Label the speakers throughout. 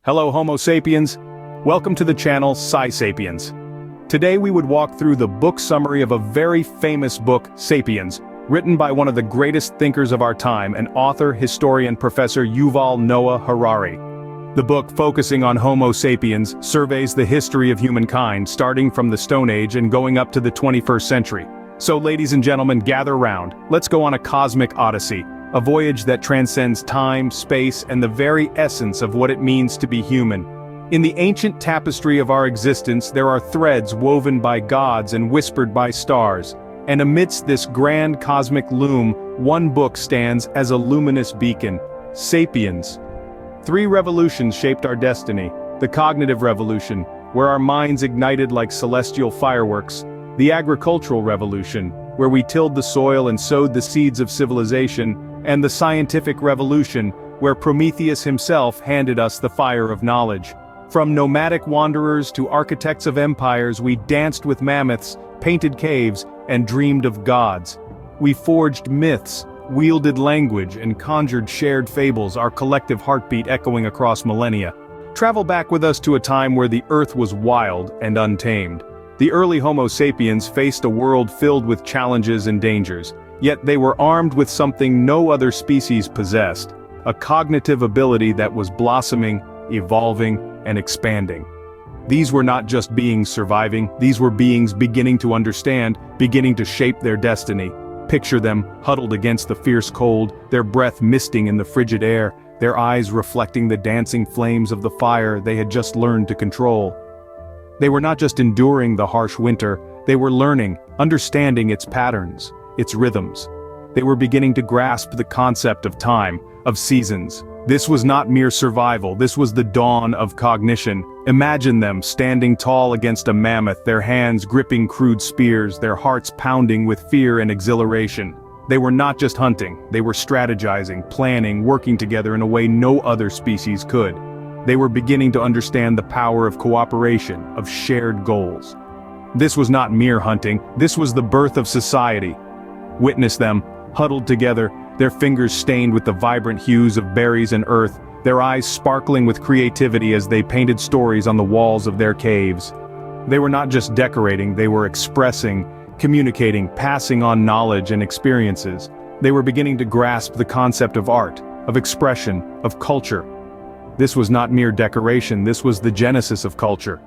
Speaker 1: Hello Homo Sapiens, welcome to the channel Sapiens. Today we would walk through the book summary of a very famous book, Sapiens, written by one of the greatest thinkers of our time and author, historian, Professor Yuval Noah Harari. The book, focusing on Homo Sapiens, surveys the history of humankind starting from the Stone Age and going up to the 21st century. So ladies and gentlemen, gather round, let's go on a cosmic odyssey. A voyage that transcends time, space, and the very essence of what it means to be human. In the ancient tapestry of our existence, there are threads woven by gods and whispered by stars. And amidst this grand cosmic loom, one book stands as a luminous beacon: Sapiens. 3 revolutions shaped our destiny: the cognitive revolution, where our minds ignited like celestial fireworks; the agricultural revolution, where we tilled the soil and sowed the seeds of civilization; and the scientific revolution, where Prometheus himself handed us the fire of knowledge. From nomadic wanderers to architects of empires, we danced with mammoths, painted caves, and dreamed of gods. We forged myths, wielded language, and conjured shared fables, our collective heartbeat echoing across millennia. Travel back with us to a time where the earth was wild and untamed. The early Homo sapiens faced a world filled with challenges and dangers. Yet they were armed with something no other species possessed: a cognitive ability that was blossoming, evolving, and expanding. These were not just beings surviving, these were beings beginning to understand, beginning to shape their destiny. Picture them, huddled against the fierce cold, their breath misting in the frigid air, their eyes reflecting the dancing flames of the fire they had just learned to control. They were not just enduring the harsh winter, they were learning, understanding its patterns, its rhythms. They were beginning to grasp the concept of time, of seasons. This was not mere survival, this was the dawn of cognition. Imagine them standing tall against a mammoth, their hands gripping crude spears, their hearts pounding with fear and exhilaration. They were not just hunting, they were strategizing, planning, working together in a way no other species could. They were beginning to understand the power of cooperation, of shared goals. This was not mere hunting, this was the birth of society. Witness them, huddled together, their fingers stained with the vibrant hues of berries and earth, their eyes sparkling with creativity as they painted stories on the walls of their caves. They were not just decorating, they were expressing, communicating, passing on knowledge and experiences. They were beginning to grasp the concept of art, of expression, of culture. This was not mere decoration, this was the genesis of culture.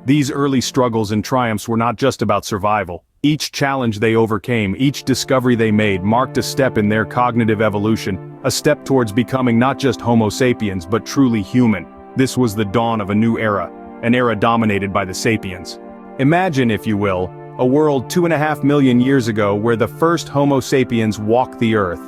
Speaker 1: These early struggles and triumphs were not just about survival. Each challenge they overcame, each discovery they made, marked a step in their cognitive evolution, a step towards becoming not just Homo sapiens but truly human. This was the dawn of a new era, an era dominated by the sapiens. Imagine, if you will, a world 2.5 million years ago where the first Homo sapiens walked the earth.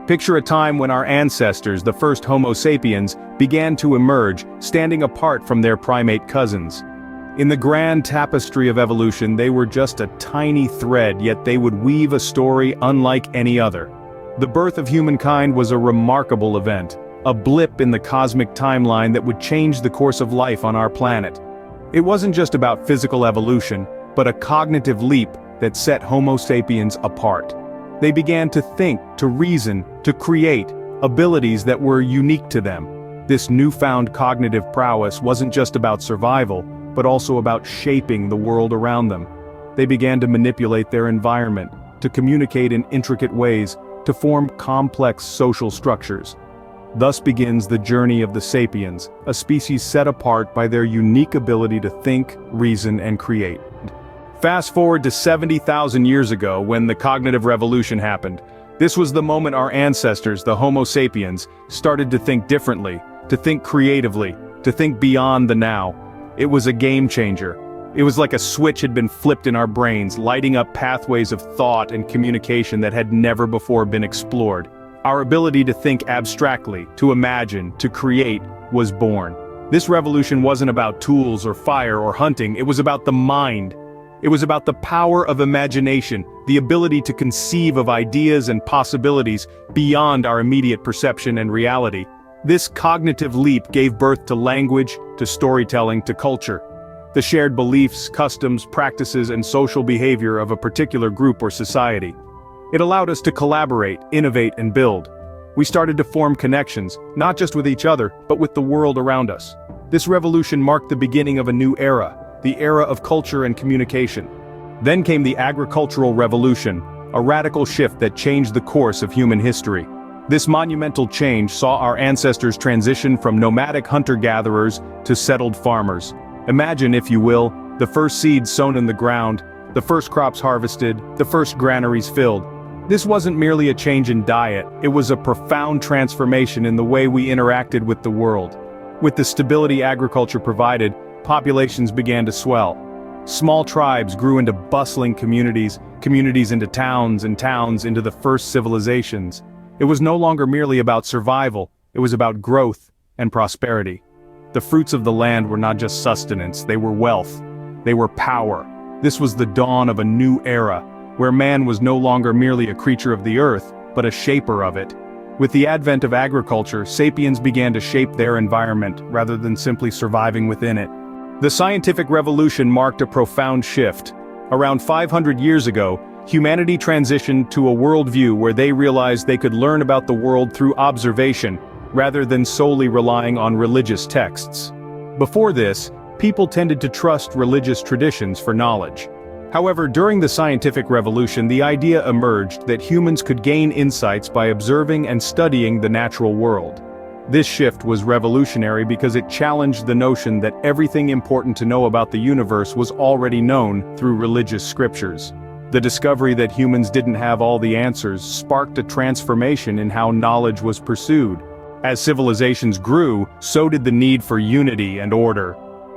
Speaker 1: Picture a time when our ancestors, the first Homo sapiens, began to emerge, standing apart from their primate cousins. In the grand tapestry of evolution, they were just a tiny thread, yet they would weave a story unlike any other. The birth of humankind was a remarkable event, a blip in the cosmic timeline that would change the course of life on our planet. It wasn't just about physical evolution, but a cognitive leap that set Homo sapiens apart. They began to think, to reason, to create, abilities that were unique to them. This newfound cognitive prowess wasn't just about survival, but also about shaping the world around them. They began to manipulate their environment, to communicate in intricate ways, to form complex social structures. Thus begins the journey of the sapiens, a species set apart by their unique ability to think, reason, and create. Fast forward to 70,000 years ago when the cognitive revolution happened. This was the moment our ancestors, the Homo sapiens, started to think differently, to think creatively, to think beyond the now. It was a game changer. It was like a switch had been flipped in our brains, lighting up pathways of thought and communication that had never before been explored. Our ability to think abstractly, to imagine, to create, was born. This revolution wasn't about tools or fire or hunting, it was about the mind. It was about the power of imagination, the ability to conceive of ideas and possibilities beyond our immediate perception and reality. This cognitive leap gave birth to language, to storytelling, to culture. The shared beliefs, customs, practices, and social behavior of a particular group or society. It allowed us to collaborate, innovate, and build. We started to form connections, not just with each other, but with the world around us. This revolution marked the beginning of a new era, the era of culture and communication. Then came the agricultural revolution, a radical shift that changed the course of human history. This monumental change saw our ancestors transition from nomadic hunter-gatherers to settled farmers. Imagine, if you will, the first seeds sown in the ground, the first crops harvested, the first granaries filled. This wasn't merely a change in diet, it was a profound transformation in the way we interacted with the world. With the stability agriculture provided, populations began to swell. Small tribes grew into bustling communities, communities into towns, and towns into the first civilizations. It was no longer merely about survival, it was about growth and prosperity. The fruits of the land were not just sustenance, they were wealth. They were power. This was the dawn of a new era, where man was no longer merely a creature of the earth, but a shaper of it. With the advent of agriculture, sapiens began to shape their environment, rather than simply surviving within it. The scientific revolution marked a profound shift. Around 500 years ago, humanity transitioned to a worldview where they realized they could learn about the world through observation, rather than solely relying on religious texts. Before this, people tended to trust religious traditions for knowledge. However, during the scientific revolution, the idea emerged that humans could gain insights by observing and studying the natural world. This shift was revolutionary because it challenged the notion that everything important to know about the universe was already known through religious scriptures. The discovery that humans didn't have all the answers sparked a transformation in how knowledge was pursued. As civilizations grew, so did the need for unity and order.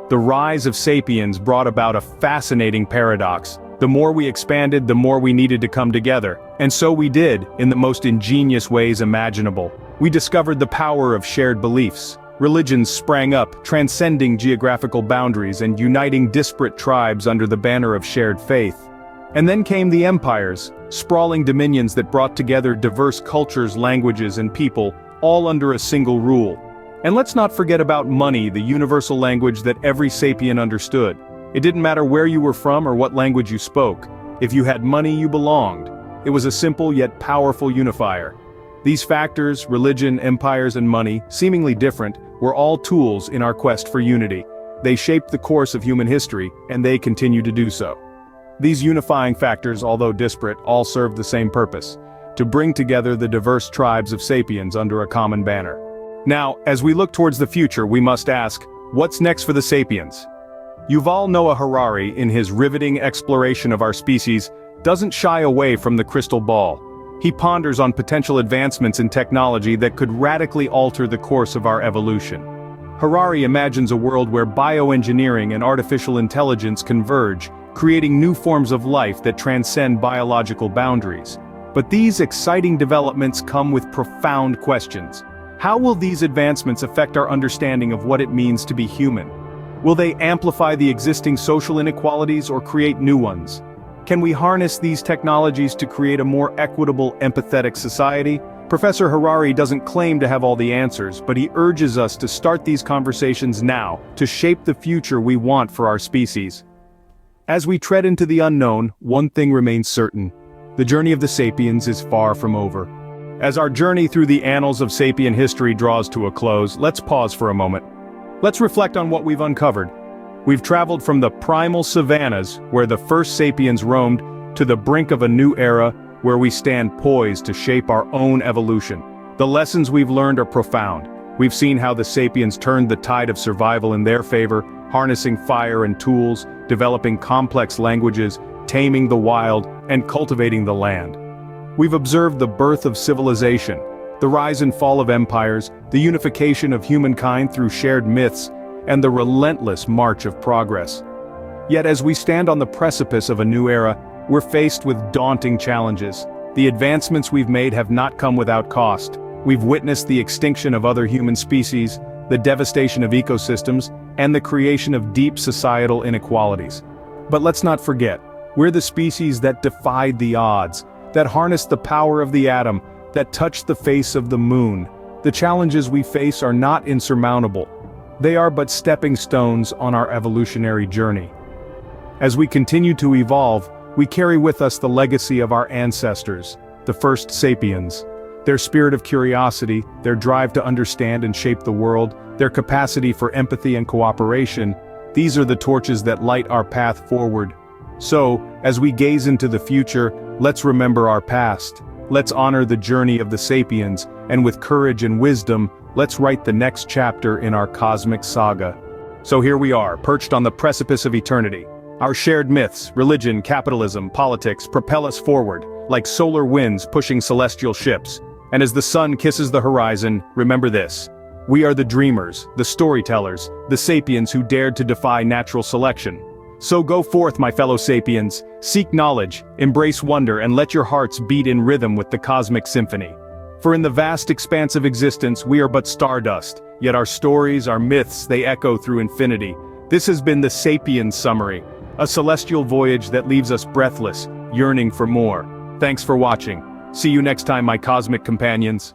Speaker 1: The rise of sapiens brought about a fascinating paradox. The more we expanded, the more we needed to come together. And so we did, in the most ingenious ways imaginable. We discovered the power of shared beliefs. Religions sprang up, transcending geographical boundaries and uniting disparate tribes under the banner of shared faith. And then came the empires, sprawling dominions that brought together diverse cultures, languages, and people, all under a single rule. And let's not forget about money, the universal language that every sapien understood. It didn't matter where you were from or what language you spoke. If you had money, you belonged. It was a simple yet powerful unifier. These factors, religion, empires, and money, seemingly different, were all tools in our quest for unity. They shaped the course of human history, and they continue to do so. These unifying factors, although disparate, all served the same purpose: to bring together the diverse tribes of sapiens under a common banner. Now, as we look towards the future, we must ask, what's next for the sapiens? Yuval Noah Harari, in his riveting exploration of our species, doesn't shy away from the crystal ball. He ponders on potential advancements in technology that could radically alter the course of our evolution. Harari imagines a world where bioengineering and artificial intelligence converge, creating new forms of life that transcend biological boundaries. But these exciting developments come with profound questions. How will these advancements affect our understanding of what it means to be human? Will they amplify the existing social inequalities or create new ones? Can we harness these technologies to create a more equitable, empathetic society? Professor Harari doesn't claim to have all the answers, but he urges us to start these conversations now, to shape the future we want for our species. As we tread into the unknown, one thing remains certain: the journey of the sapiens is far from over. As our journey through the annals of sapient history draws to a close, let's pause for a moment. Let's reflect on what we've uncovered. We've traveled from the primal savannas, where the first sapiens roamed, to the brink of a new era, where we stand poised to shape our own evolution. The lessons we've learned are profound. We've seen how the sapiens turned the tide of survival in their favor, harnessing fire and tools, developing complex languages, taming the wild, and cultivating the land. We've observed the birth of civilization, the rise and fall of empires, the unification of humankind through shared myths, and the relentless march of progress. Yet as we stand on the precipice of a new era, we're faced with daunting challenges. The advancements we've made have not come without cost. We've witnessed the extinction of other human species, the devastation of ecosystems, and the creation of deep societal inequalities. But let's not forget, we're the species that defied the odds, that harnessed the power of the atom, that touched the face of the moon. The challenges we face are not insurmountable. They are but stepping stones on our evolutionary journey. As we continue to evolve, we carry with us the legacy of our ancestors, the first sapiens. Their spirit of curiosity, their drive to understand and shape the world, their capacity for empathy and cooperation, these are the torches that light our path forward. So, as we gaze into the future, let's remember our past. Let's honor the journey of the sapiens, and with courage and wisdom, let's write the next chapter in our cosmic saga. So here we are, perched on the precipice of eternity. Our shared myths, religion, capitalism, politics propel us forward, like solar winds pushing celestial ships. And as the sun kisses the horizon, remember this. We are the dreamers, the storytellers, the sapiens who dared to defy natural selection. So go forth, my fellow sapiens, seek knowledge, embrace wonder, and let your hearts beat in rhythm with the cosmic symphony. For in the vast expanse of existence we are but stardust, yet our stories, our myths, they echo through infinity. This has been the Sapiens Summary, a celestial voyage that leaves us breathless, yearning for more. Thanks for watching. See you next time, my cosmic companions.